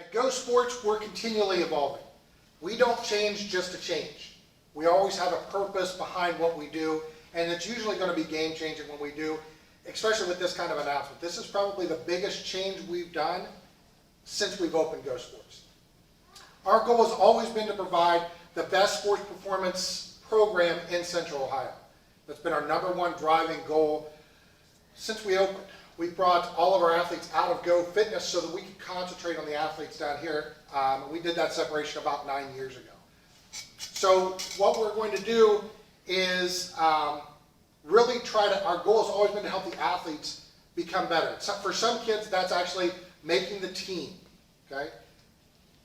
At Go Sports, we're continually evolving. We don't change just to change. We always have a purpose behind what we do, and it's usually going to be game-changing when we do, especially with this kind of announcement. This is probably the biggest change we've done since we've opened Go Sports. Our goal has always been to provide the best sports performance program in Central Ohio. That's been our #1 driving goal since we opened. We brought all of our athletes out of Go Fitness so that we could concentrate on the athletes down here. We did that separation about 9 years ago. So what we're going to do is really our goal has always been to help the athletes become better. So for some kids, that's actually making the team, okay?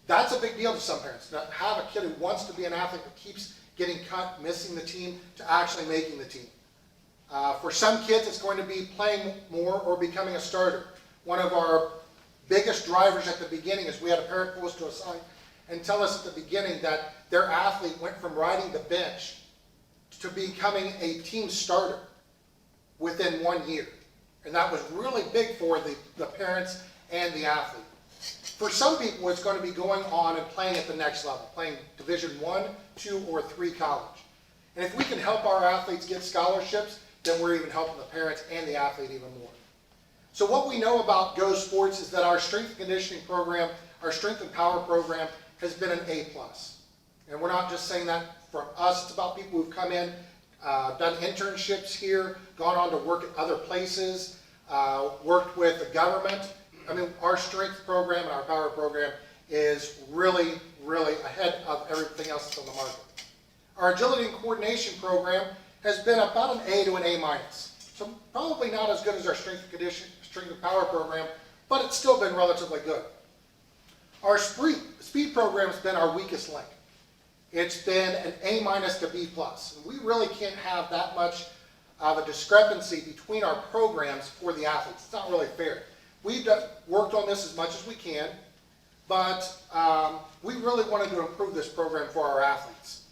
That's a big deal to some parents, to have a kid who wants to be an athlete but keeps getting cut, missing the team, to actually making the team. For some kids, it's going to be playing more or becoming a starter. One of our biggest drivers at the beginning is we had a parent pull us to a side and tell us at the beginning that their athlete went from riding the bench to becoming a team starter within 1 year. And that was really big for the parents and the athlete. For some people, it's going to be going on and playing at the next level, playing Division I, II, or III college. And if we can help our athletes get scholarships, then we're even helping the parents and the athlete even more. So what we know about Go Sports is that our strength and conditioning program, our strength and power program, has been an A+. And we're not just saying that from us, it's about people who've come in, done internships here, gone on to work at other places, worked with the government. I mean, our strength program and our power program is really, really ahead of everything else that's on the market. Our agility and coordination program has been about an A to an A-. So probably not as good as our strength and conditioning, strength and power program, but it's still been relatively good. Our speed program has been our weakest link. It's been an A- to B+. We really can't have that much of a discrepancy between our programs for the athletes. It's not really fair. We've worked on this as much as we can, but we really wanted to improve this program for our athletes.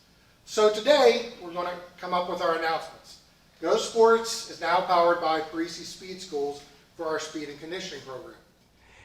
So today, we're going to come up with our announcements. Go Sports is now powered by Parisi Speed Schools for our speed and conditioning program.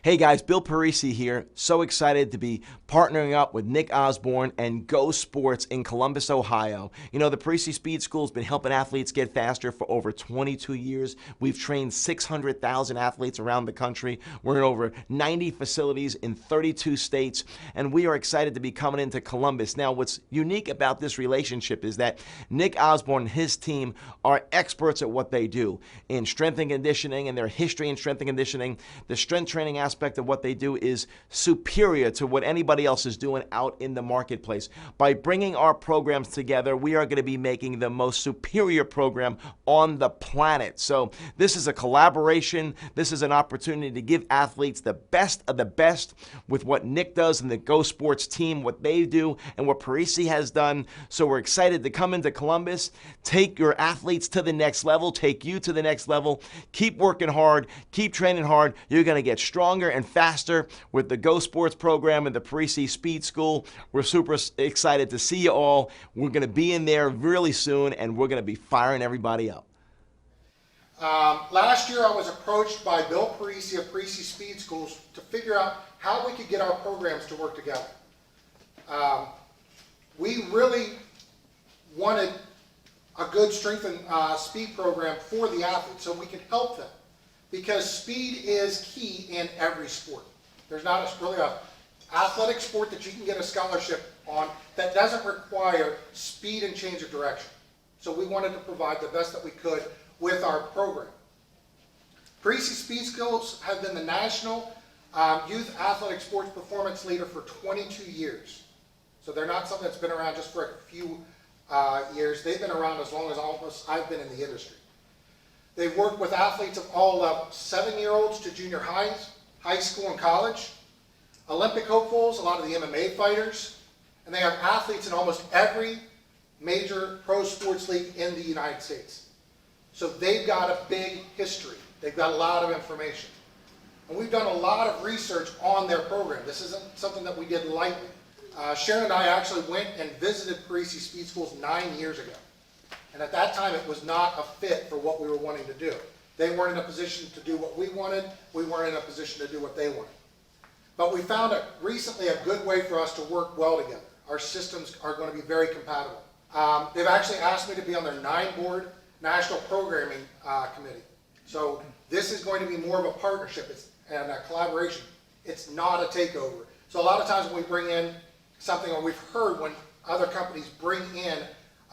Hey guys, Bill Parisi here. So excited to be partnering up with Nick Osborne and Go Sports in Columbus, Ohio. You know, the Parisi Speed School has been helping athletes get faster for over 22 years. We've trained 600,000 athletes around the country. We're in over 90 facilities in 32 states, and we are excited to be coming into Columbus. Now, what's unique about this relationship is that Nick Osborne and his team are experts at what they do in strength and conditioning and their history in strength and conditioning. The strength training aspect of what they do is superior to what anybody else is doing out in the marketplace. By bringing our programs together, we are going to be making the most superior program on the planet. So this is a collaboration. This is an opportunity to give athletes the best of the best with what Nick does and the Go Sports team, what they do and what Parisi has done. So we're excited to come into Columbus, take your athletes to the next level, take you to the next level. Keep working hard, keep training hard. You're going to get stronger and faster with the Go Sports program and the Parisi Speed School. We're super excited to see you all. We're going to be in there really soon, and we're going to be firing everybody up. Last year, I was approached by Bill Parisi of Parisi Speed Schools to figure out how we could get our programs to work together. We really wanted a good strength and speed program for the athletes so we could help them, because speed is key in every sport. There's not really an athletic sport that you can get a scholarship on that doesn't require speed and change of direction. So we wanted to provide the best that we could with our program. Parisi Speed Schools have been the national youth athletic sports performance leader for 22 years. So they're not something that's been around just for a few years. They've been around as long as almost I've been in the industry. They've worked with athletes of all levels, 7-year-olds to junior highs, high school and college, Olympic hopefuls, a lot of the MMA fighters, and they have athletes in almost every major pro sports league in the United States. So they've got a big history. They've got a lot of information. And we've done a lot of research on their program. This isn't something that we did lightly. Sharon and I actually went and visited Parisi Speed Schools 9 years ago. And at that time, it was not a fit for what we were wanting to do. They weren't in a position to do what we wanted. We weren't in a position to do what they wanted. But we found recently a good way for us to work well together. Our systems are going to be very compatible. They've actually asked me to be on their 9-board National Programming Committee. So this is going to be more of a partnership and a collaboration. It's not a takeover. So a lot of times when we bring in something, or we've heard when other companies bring in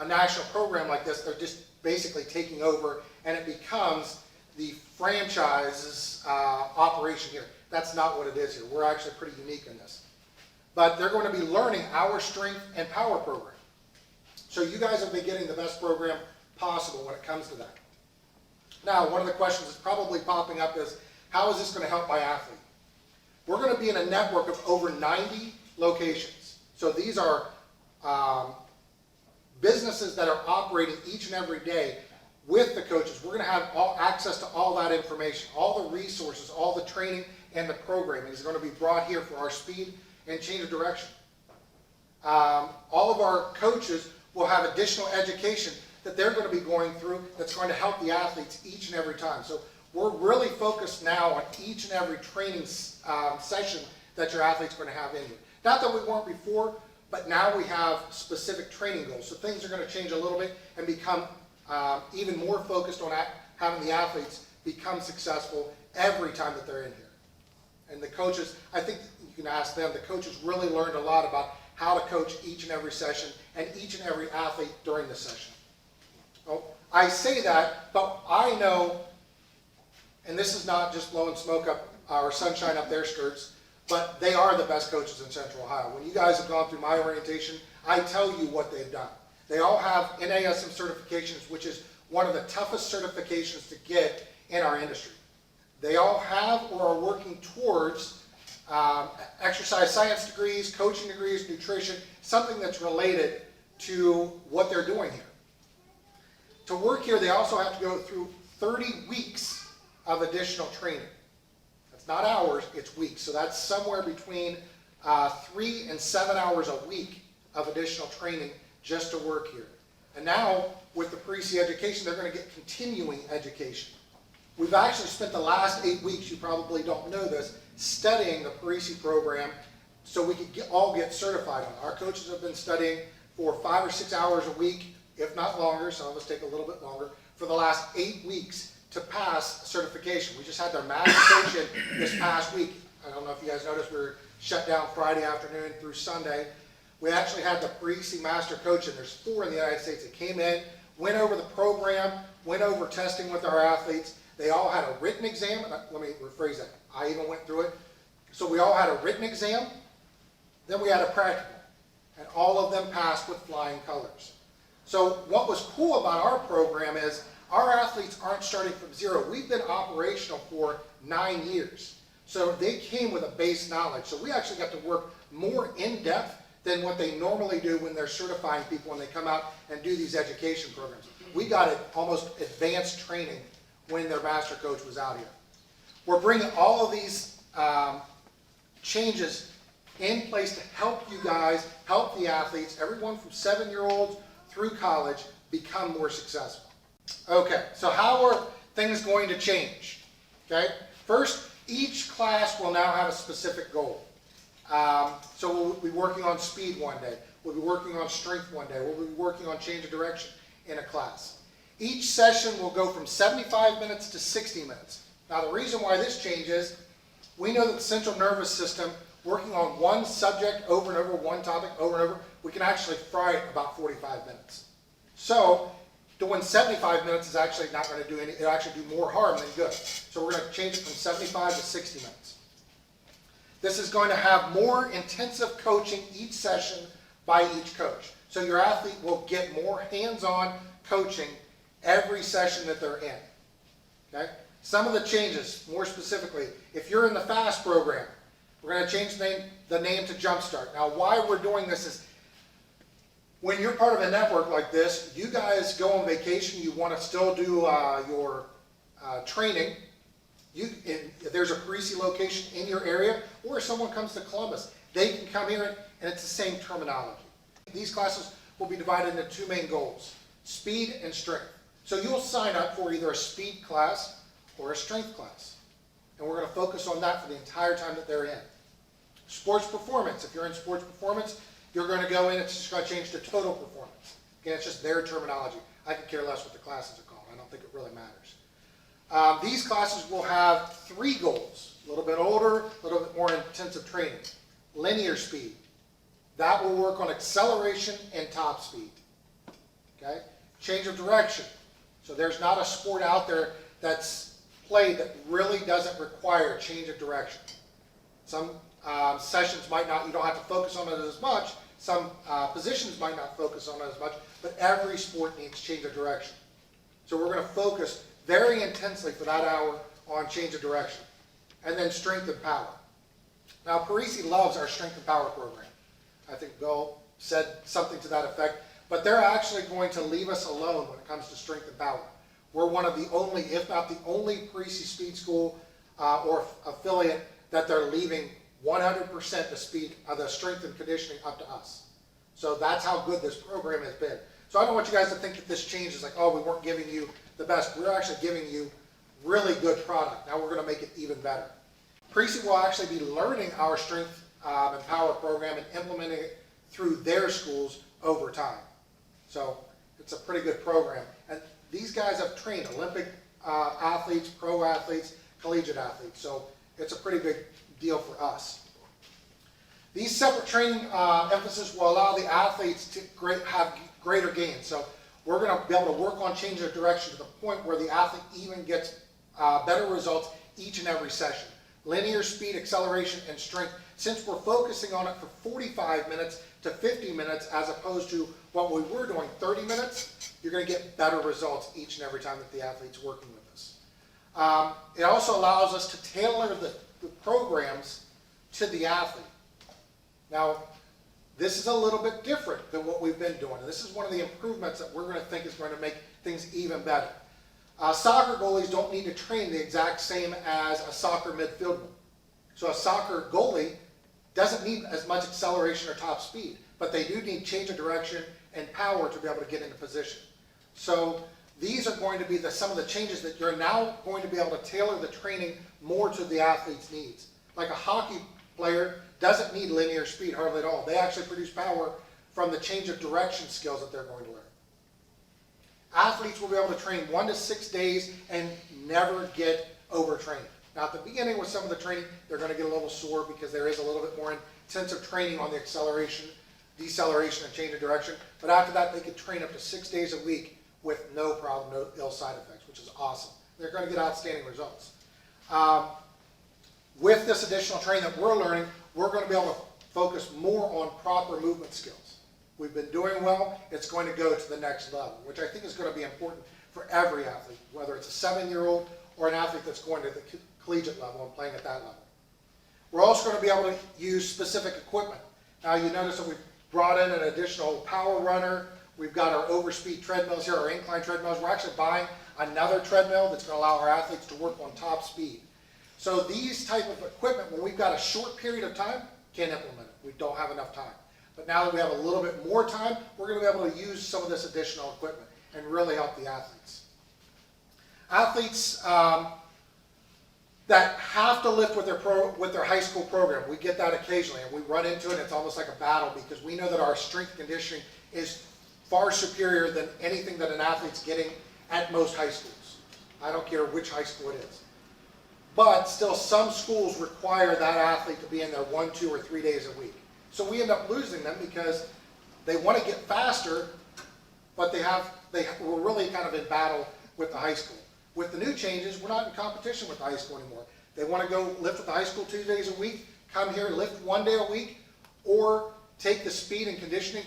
a national program like this, they're just basically taking over, and it becomes the franchise's operation here. That's not what it is here. We're actually pretty unique in this. But they're going to be learning our strength and power program. So you guys will be getting the best program possible when it comes to that. Now, one of the questions that's probably popping up is, how is this going to help my athlete? We're going to be in a network of over 90 locations. So these are businesses that are operating each and every day with the coaches. We're going to have access to all that information, all the resources, all the training and the programming is going to be brought here for our speed and change of direction. All of our coaches will have additional education that they're going to be going through that's going to help the athletes each and every time. So we're really focused now on each and every training session that your athlete's going to have in here. Not that we weren't before, but now we have specific training goals. So things are going to change a little bit and become even more focused on having the athletes become successful every time that they're in here. And the coaches, I think you can ask them, the coaches really learned a lot about how to coach each and every session and each and every athlete during the session. Well, I say that, but I know, and this is not just blowing smoke up or sunshine up their skirts, but they are the best coaches in Central Ohio. When you guys have gone through my orientation, I tell you what they've done. They all have NASM certifications, which is one of the toughest certifications to get in our industry. They all have or are working towards exercise science degrees, coaching degrees, nutrition, something that's related to what they're doing here. To work here, they also have to go through 30 weeks of additional training. That's not hours, it's weeks. So that's somewhere between 3 and 7 hours a week of additional training just to work here. And now, with the Parisi education, they're going to get continuing education. We've actually spent the last 8 weeks, you probably don't know this, studying the Parisi program so we could all get certified on it. Our coaches have been studying for 5 or 6 hours a week, if not longer, some of us take a little bit longer, for the last 8 weeks to pass certification. We just had their master coach in this past week. I don't know if you guys noticed, we were shut down Friday afternoon through Sunday. We actually had the Parisi master coach, and there's 4 in the United States that came in, went over the program, went over testing with our athletes. They all had a written exam. Let me rephrase that. I even went through it. So we all had a written exam, then we had a practical, and all of them passed with flying colors. So what was cool about our program is our athletes aren't starting from zero. We've been operational for 9 years. So they came with a base knowledge. So we actually got to work more in depth than what they normally do when they're certifying people when they come out and do these education programs. We got it almost advanced training when their master coach was out here. We're bringing all of these changes in place to help you guys, help the athletes, everyone from 7-year-olds through college, become more successful. Okay, so how are things going to change? Okay, first, each class will now have a specific goal. So we'll be working on speed one day, we'll be working on strength one day, we'll be working on change of direction in a class. Each session will go from 75 minutes to 60 minutes. Now the reason why this changes, we know that the central nervous system, working on one subject over and over, one topic over and over, we can actually fry it about 45 minutes. So doing 75 minutes is actually not going to do any, it'll actually do more harm than good. So we're going to change it from 75 to 60 minutes. This is going to have more intensive coaching each session by each coach. So your athlete will get more hands-on coaching every session that they're in. Okay? Some of the changes, more specifically, if you're in the FAST program, we're going to change the name to Jumpstart. Now why we're doing this is, when you're part of a network like this, you guys go on vacation, you want to still do your training. If there's a Parisi location in your area, or if someone comes to Columbus, they can come here and it's the same terminology. These classes will be divided into 2 main goals, speed and strength. So you'll sign up for either a speed class or a strength class. And we're going to focus on that for the entire time that they're in. Sports performance, if you're in sports performance, you're going to go in, it's just going to change to total performance. Okay, it's just their terminology. I could care less what the classes are called. I don't think it really matters. These classes will have 3 goals. A little bit older, a little bit more intensive training. Linear speed. That will work on acceleration and top speed. Okay? Change of direction. So there's not a sport out there that's played that really doesn't require change of direction. Some sessions might not, you don't have to focus on it as much. Some positions might not focus on it as much, but every sport needs change of direction. So we're going to focus very intensely for that hour on change of direction. And then strength and power. Now, Parisi loves our strength and power program. I think Bill said something to that effect, but they're actually going to leave us alone when it comes to strength and power. We're one of the only, if not the only Parisi Speed School or affiliate that they're leaving 100% the strength and conditioning up to us. So that's how good this program has been. So I don't want you guys to think that this change is like, oh, we weren't giving you the best. We're actually giving you really good product. Now we're going to make it even better. Parisi will actually be learning our strength and power program and implementing it through their schools over time. So it's a pretty good program. And these guys have trained Olympic athletes, pro athletes, collegiate athletes. So it's a pretty big deal for us. These separate training emphasis will allow the athletes to have greater gains. So we're going to be able to work on changing of direction to the point where the athlete even gets better results each and every session. Linear speed, acceleration, and strength. Since we're focusing on it for 45 minutes to 50 minutes as opposed to what we were doing 30 minutes, you're going to get better results each and every time that the athlete's working with us. It also allows us to tailor the programs to the athlete. Now, this is a little bit different than what we've been doing. This is one of the improvements that we're going to think is going to make things even better. Soccer goalies don't need to train the exact same as a soccer midfielder. So a soccer goalie doesn't need as much acceleration or top speed, but they do need change of direction and power to be able to get into position. So these are going to be some of the changes that you're now going to be able to tailor the training more to the athlete's needs. Like a hockey player doesn't need linear speed hardly at all. They actually produce power from the change of direction skills that they're going to learn. Athletes will be able to train 1 to 6 days and never get overtrained. Now at the beginning with some of the training, they're going to get a little sore because there is a little bit more intensive training on the acceleration, deceleration, and change of direction. But after that, they can train up to 6 days a week with no problem, no ill side effects, which is awesome. They're going to get outstanding results. With this additional training that we're learning, we're going to be able to focus more on proper movement skills. We've been doing well, it's going to go to the next level, which I think is going to be important for every athlete, whether it's a 7-year-old or an athlete that's going to the collegiate level and playing at that level. We're also going to be able to use specific equipment. Now you notice that we've brought in an additional power runner. We've got our overspeed treadmills here, our incline treadmills. We're actually buying another treadmill that's going to allow our athletes to work on top speed. So these type of equipment, when we've got a short period of time, can't implement it. We don't have enough time. But now that we have a little bit more time, we're going to be able to use some of this additional equipment and really help the athletes. Athletes that have to lift with their high school program, we get that occasionally, and we run into it. It's almost like a battle because we know that our strength conditioning is far superior than anything that an athlete's getting at most high schools. I don't care which high school it is. But still, some schools require that athlete to be in there 1, 2, or 3 days a week. So we end up losing them because they want to get faster, but we're really kind of in battle with the high school. With the new changes, we're not in competition with the high school anymore. They want to go lift with the high school 2 days a week, come here, lift 1 day a week, or take the speed and conditioning,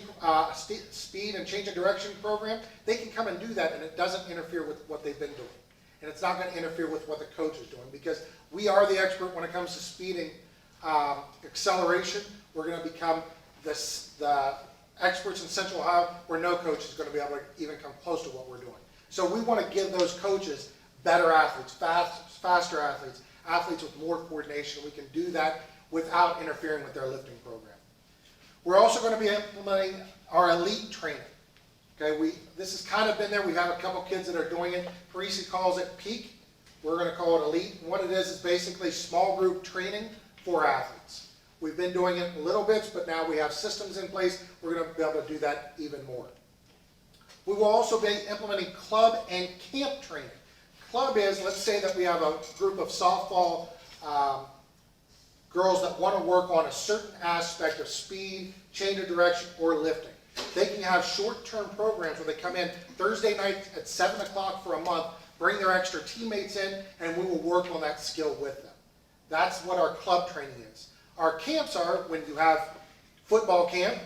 speed and change of direction program. They can come and do that, and it doesn't interfere with what they've been doing. And it's not going to interfere with what the coach is doing because we are the expert when it comes to speeding, acceleration. We're going to become the experts in Central Ohio where no coach is going to be able to even come close to what we're doing. So we want to give those coaches better athletes, faster athletes, athletes with more coordination. We can do that without interfering with their lifting program. We're also going to be implementing our elite training. Okay, this has kind of been there. We have a couple kids that are doing it. Parisi calls it peak. We're going to call it elite. And what it is basically small group training for athletes. We've been doing it in little bits, but now we have systems in place. We're going to be able to do that even more. We will also be implementing club and camp training. Club is, let's say that we have a group of softball girls that want to work on a certain aspect of speed, change of direction, or lifting. They can have short-term programs where they come in Thursday night at 7 o'clock for a month, bring their extra teammates in, and we will work on that skill with them. That's what our club training is. Our camps are when you have football camp,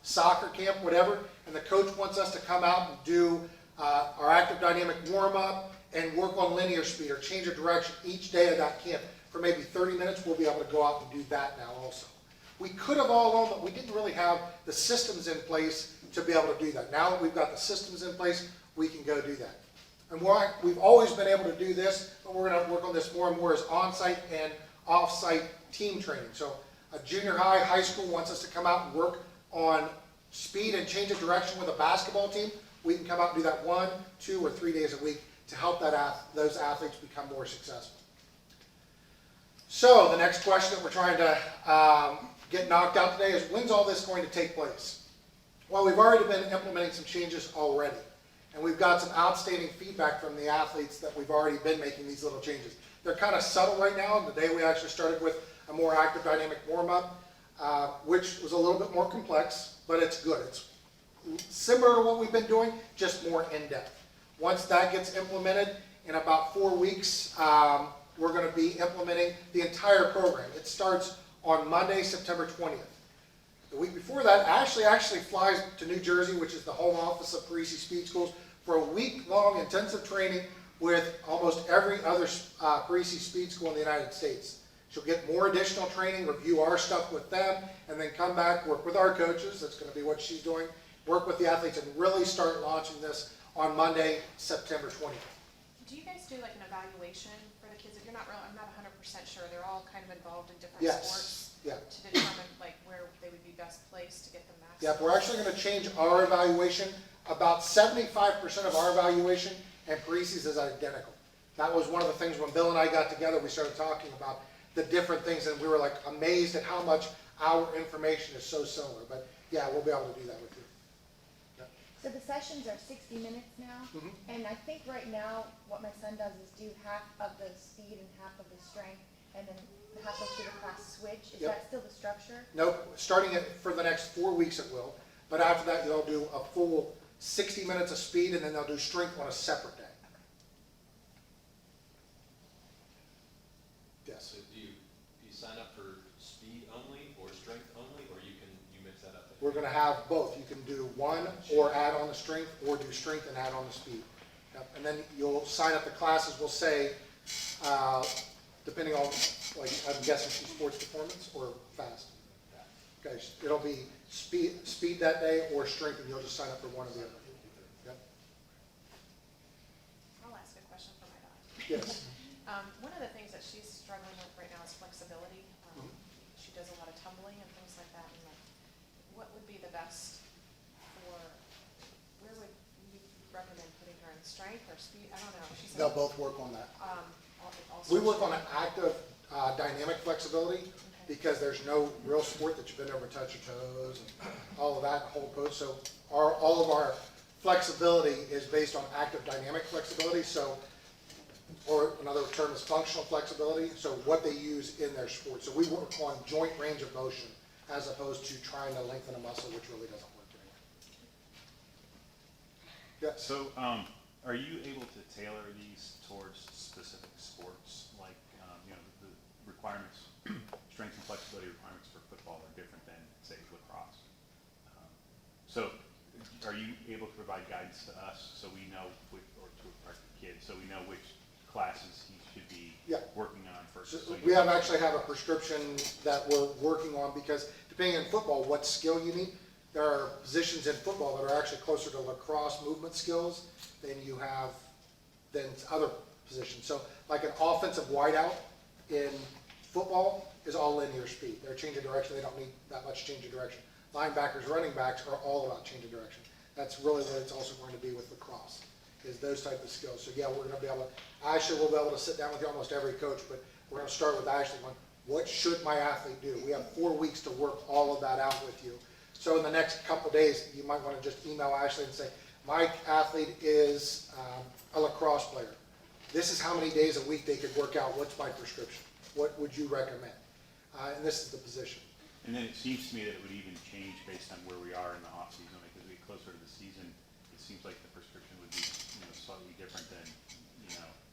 soccer camp, whatever, and the coach wants us to come out and do our active dynamic warm-up and work on linear speed or change of direction each day of that camp. For maybe 30 minutes, we'll be able to go out and do that now also. We could have all along, but we didn't really have the systems in place to be able to do that. Now that we've got the systems in place, we can go do that. And we've always been able to do this, but we're going to work on this more and more as on-site and off-site team training. So a junior high, high school wants us to come out and work on speed and change of direction with a basketball team. We can come out and do that 1, 2, or 3 days a week to help those athletes become more successful. So the next question that we're trying to get knocked out today is, when's all this going to take place? Well, we've already been implementing some changes already. And we've got some outstanding feedback from the athletes that we've already been making these little changes. They're kind of subtle right now. And today we actually started with a more active dynamic warm-up, which was a little bit more complex, but it's good. It's similar to what we've been doing, just more in-depth. Once that gets implemented, in about 4 weeks, we're going to be implementing the entire program. It starts on Monday, September 20th. The week before that, Ashley actually flies to New Jersey, which is the home office of Parisi Speed Schools, for a week-long intensive training with almost every other Parisi Speed School in the United States. She'll get more additional training, review our stuff with them, and then come back, work with our coaches. That's going to be what she's doing. Work with the athletes and really start launching this on Monday, September 20th. Do you guys do like an evaluation for the kids? If you're not real, I'm not 100% sure. They're all kind of involved in different sports. Yeah. To determine like where they would be best placed to get the maximum. Yeah, we're actually going to change our evaluation. About 75% of our evaluation and Parisi's is identical. That was one of the things when Bill and I got together, we started talking about the different things, and we were like amazed at how much our information is so similar. But yeah, we'll be able to do that with you. Yeah. So the sessions are 60 minutes now, and I think right now what my son does is do half of the speed and half of the strength, and then halfway through the class switch. Is that still the structure? Nope. Starting for the next 4 weeks it will, but after that they'll do a full 60 minutes of speed, and then they'll do strength on a separate day. Yes. So do you sign up for speed only or strength only, or you mix that up? We're going to have both. You can do one or add on the strength, or do strength and add on the speed. Yep. And then you'll sign up the classes. We'll say, depending on, like, I'm guessing she's sports performance or fast. Okay, it'll be speed that day or strength, and you'll just sign up for one or the other. Yep. I'll ask a question for my daughter. Yes. One of the things that she's struggling with right now is flexibility. She does a lot of tumbling and things like that. And like, what would be the best for, where would you recommend putting her in, strength or speed? I don't know. She said, They'll both work on that. all We sorts work of- on an active dynamic flexibility because there's no real sport that you bend over and touch your toes and all of that, whole pose. So all of our flexibility is based on active dynamic flexibility. So, or another term is functional flexibility. So what they use in their sport. So we work on joint range of motion as opposed to trying to lengthen a muscle, which really doesn't work anymore. Yes. So, are you able to tailor these towards specific sports? Like, the requirements, strength and flexibility requirements for football are different than, say, lacrosse. So, are you able to provide guidance to us so we know, or to our kids, so we know which classes he should be working on first? So we actually have a prescription that we're working on because depending on football, what skill you need, there are positions in football that are actually closer to lacrosse movement skills than you have than other positions. So like an offensive wideout in football is all linear speed. They're change of direction. They don't need that much change of direction. Linebackers, running backs are all about change of direction. That's really what it's also going to be with lacrosse, is those type of skills. So yeah, we're going to be able to, Ashley will be able to sit down with you, almost every coach, but we're going to start with Ashley going, What should my athlete do? We have 4 weeks to work all of that out with you. So in the next couple of days, you might want to just email Ashley and say, my athlete is a lacrosse player. This is how many days a week they could work out. What's my prescription? What would you recommend? And this is the position. And then it seems to me that it would even change based on where we are in the off season. Like as we get closer to the season, it seems like the prescription would be, slightly different than,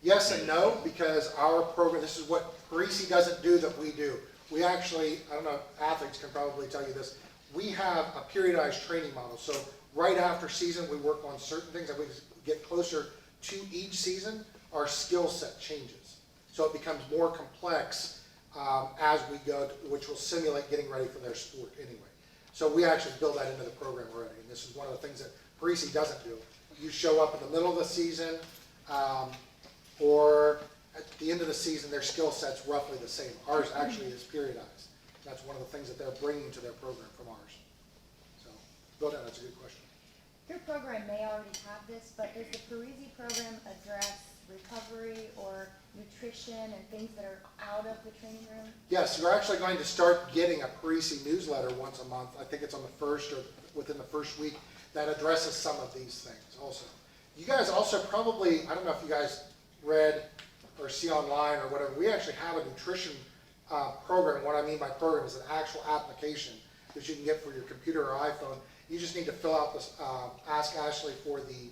Yes and no, because our program, this is what Parisi doesn't do that we do. We actually, I don't know, athletes can probably tell you this, we have a periodized training model. So right after season, we work on certain things, and we get closer to each season, our skill set changes. So it becomes more complex as we go, which will simulate getting ready for their sport anyway. So we actually build that into the program already, and this is one of the things that Parisi doesn't do. You show up in the middle of the season, or at the end of the season, their skill set's roughly the same. Ours actually is periodized. That's one of the things that they're bringing to their program from ours. So, go down, that's a good question. Your program may already have this, but does the Parisi program address recovery or nutrition and things that are out of the training room? Yes, you're actually going to start getting a Parisi newsletter once a month. I think it's on the first or within the first week that addresses some of these things also. You guys also probably, I don't know if you guys read or see online or whatever, we actually have a nutrition program. What I mean by program is an actual application that you can get for your computer or iPhone. You just need to fill out this, ask Ashley for the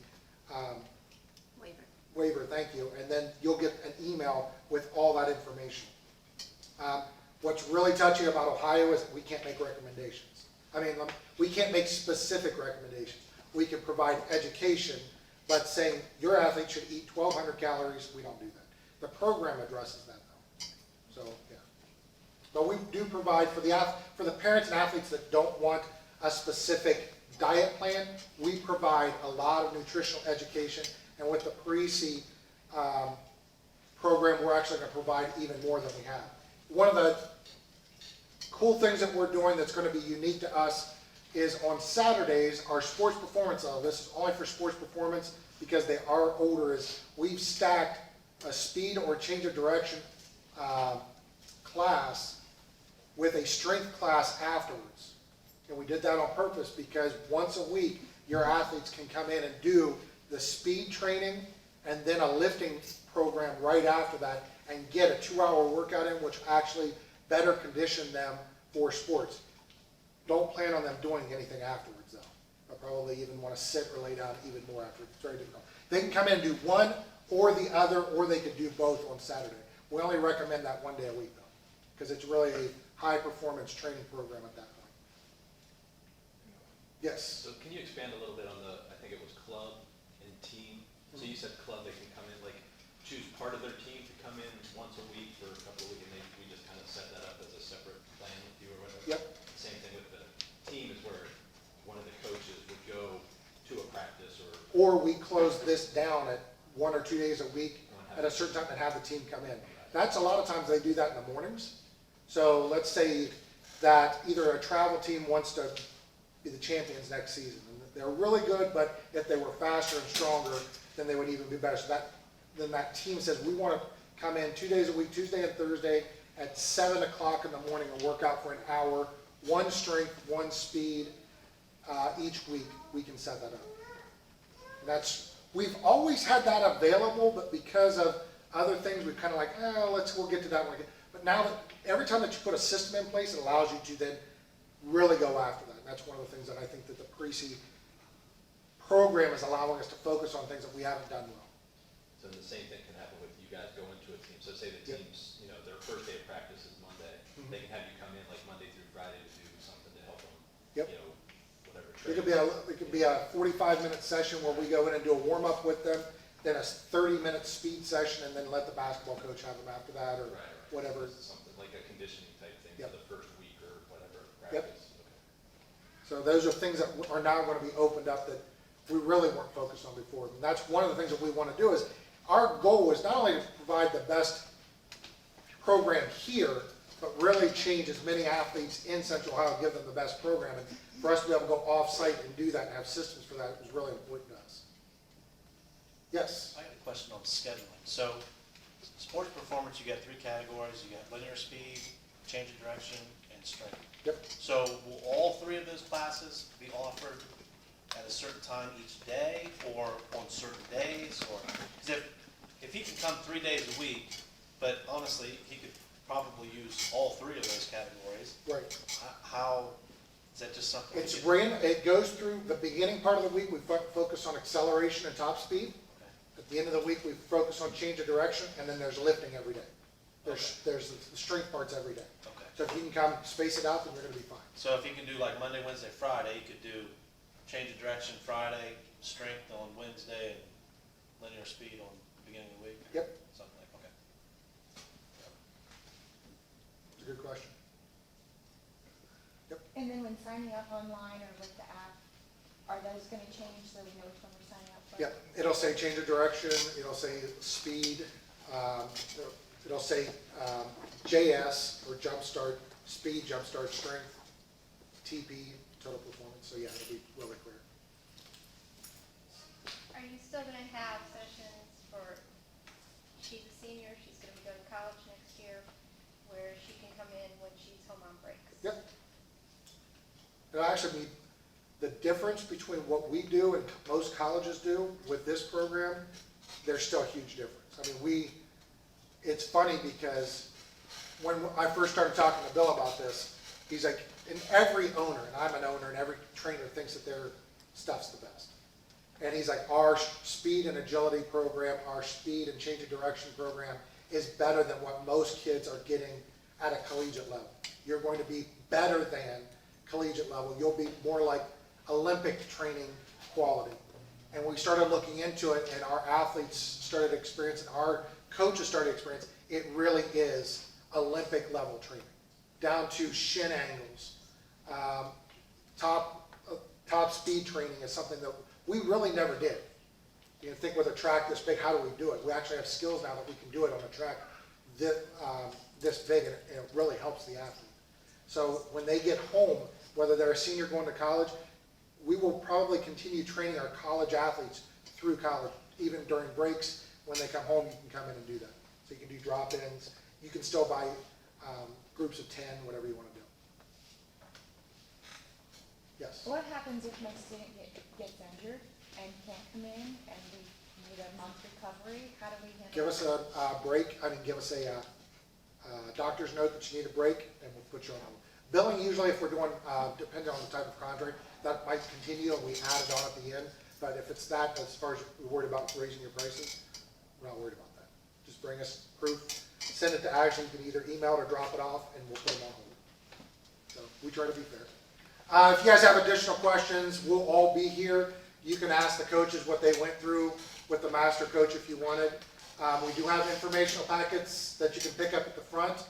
waiver, thank you, and then you'll get an email with all that information. What's really touchy about Ohio is we can't make recommendations. I mean, we can't make specific recommendations. We can provide education, but saying your athlete should eat 1,200 calories, we don't do that. The program addresses that though. So, yeah. But we do provide for the parents and athletes that don't want a specific diet plan, we provide a lot of nutritional education, and with the Parisi program, we're actually going to provide even more than we have. One of the cool things that we're doing that's going to be unique to us is on Saturdays, our sports performance level, this is only for sports performance because they are older, is we've stacked a speed or change of direction class with a strength class afterwards. And we did that on purpose because once a week, your athletes can come in and do the speed training and then a lifting program right after that and get a 2-hour workout in, which actually better condition them for sports. Don't plan on them doing anything afterwards though. They'll probably even want to sit or lay down even more afterwards. It's very difficult. They can come in and do one or the other, or they could do both on Saturday. We only recommend that 1 day a week though, because it's really a high performance training program at that point. Yes? So can you expand a little bit on the, I think it was club and team? So you said club, they can come in, like choose part of their team to come in once a week for a couple of weeks, and we just kind of set that up as a separate plan with you or whatever? Yep. Same thing with the team is where one of the coaches would go to a practice or. Or we close this down at 1 or 2 days a week at a certain time and have the team come in. That's a lot of times they do that in the mornings. So let's say that either a travel team wants to be the champions next season. And they're really good, but if they were faster and stronger, then they would even be better. So then that team says, we want to come in 2 days a week, Tuesday and Thursday at 7 o'clock in the morning and work out for an hour, one strength, one speed, each week. We can set that up. We've always had that available, but because of other things, we've kind of like, we'll get to that one. But now that every time that you put a system in place, it allows you to then really go after that. And that's one of the things that I think that the Parisi program is allowing us to focus on things that we haven't done well. So the same thing can happen with you guys going to a team. So say the team's, their first day of practice is Monday. They can have you come in like Monday through Friday to do something to help them, Yep. Whatever. It could be a 45-minute session where we go in and do a warm-up with them, then a 30-minute speed session, and then let the basketball coach have them after that or whatever. Something like a conditioning type thing Yep. for the first week or whatever Yep. practice. Okay. So those are things that are now going to be opened up that we really weren't focused on before. And that's one of the things that we want to do is our goal is not only to provide the best program here, but really change as many athletes in Central Ohio, give them the best program. And for us to be able to go off-site and do that and have systems for that is really important to us. Yes? I got a question on scheduling. So, sports performance, you got 3 categories. You got linear speed, change of direction, and strength. Yep. So will all three of those classes be offered at a certain time each day, or on certain days, or, because if he can come 3 days a week, but honestly, he could probably use all three of those categories, Right. how, is that just something? It's it goes through the beginning part of the week, we focus on acceleration and top speed. Okay. At the end of the week, we focus on change of direction, and then there's lifting every day. There's the strength parts every day. Okay. So if you can come space it out, then you're gonna be fine. So if he can do like Monday, Wednesday, Friday, he could do change of direction Friday, strength on Wednesday, and linear speed on the beginning of the week? Yep. Something like, okay. It's a good question. And then when signing up online or with the app, are those gonna change so we know which one we're signing up for? Yep, it'll say change of direction, it'll say speed, it'll say JS or jumpstart, speed, jumpstart, strength, TP, total performance, so yeah, it'll be really clear. Are you still gonna have sessions for, she's a senior, she's gonna be going to college next year, where she can come in when she's home on breaks? Yep. It'll actually be the difference between what we do and most colleges do with this program, there's still a huge difference. I mean, it's funny because when I first started talking to Bill about this, he's like, and every owner, and I'm an owner, and every trainer thinks that their stuff's the best. And he's like, our speed and agility program, our speed and change of direction program is better than what most kids are getting at a collegiate level. You're going to be better than collegiate level. You'll be more like Olympic training quality. And we started looking into it, and our athletes started experiencing, our coaches started experiencing, it really is Olympic level training, down to shin angles. Top speed training is something that we really never did. You think with a track this big, how do we do it? We actually have skills now that we can do it on a track this big, and it really helps the athlete. So when they get home, whether they're a senior going to college, we will probably continue training our college athletes through college. Even during breaks, when they come home, you can come in and do that. So you can do drop-ins. You can still buy groups of 10, whatever you want to do. Yes? What happens if my student gets injured and can't come in and we need a month recovery? How do we handle Give us a break, give us a doctor's note that you need a break, and we'll put you on hold. Billing, usually if we're doing, depending on the type of contract, that might continue and we add it on at the end. But if it's that, as far as we're worried about raising your prices, we're not worried about that. Just bring us proof, send it to Ashley, you can either email it or drop it off, and we'll put them on hold. So we try to be fair. If you guys have additional questions, we'll all be here. You can ask the coaches what they went through with the master coach if you wanted. We do have informational packets that you can pick up at the front.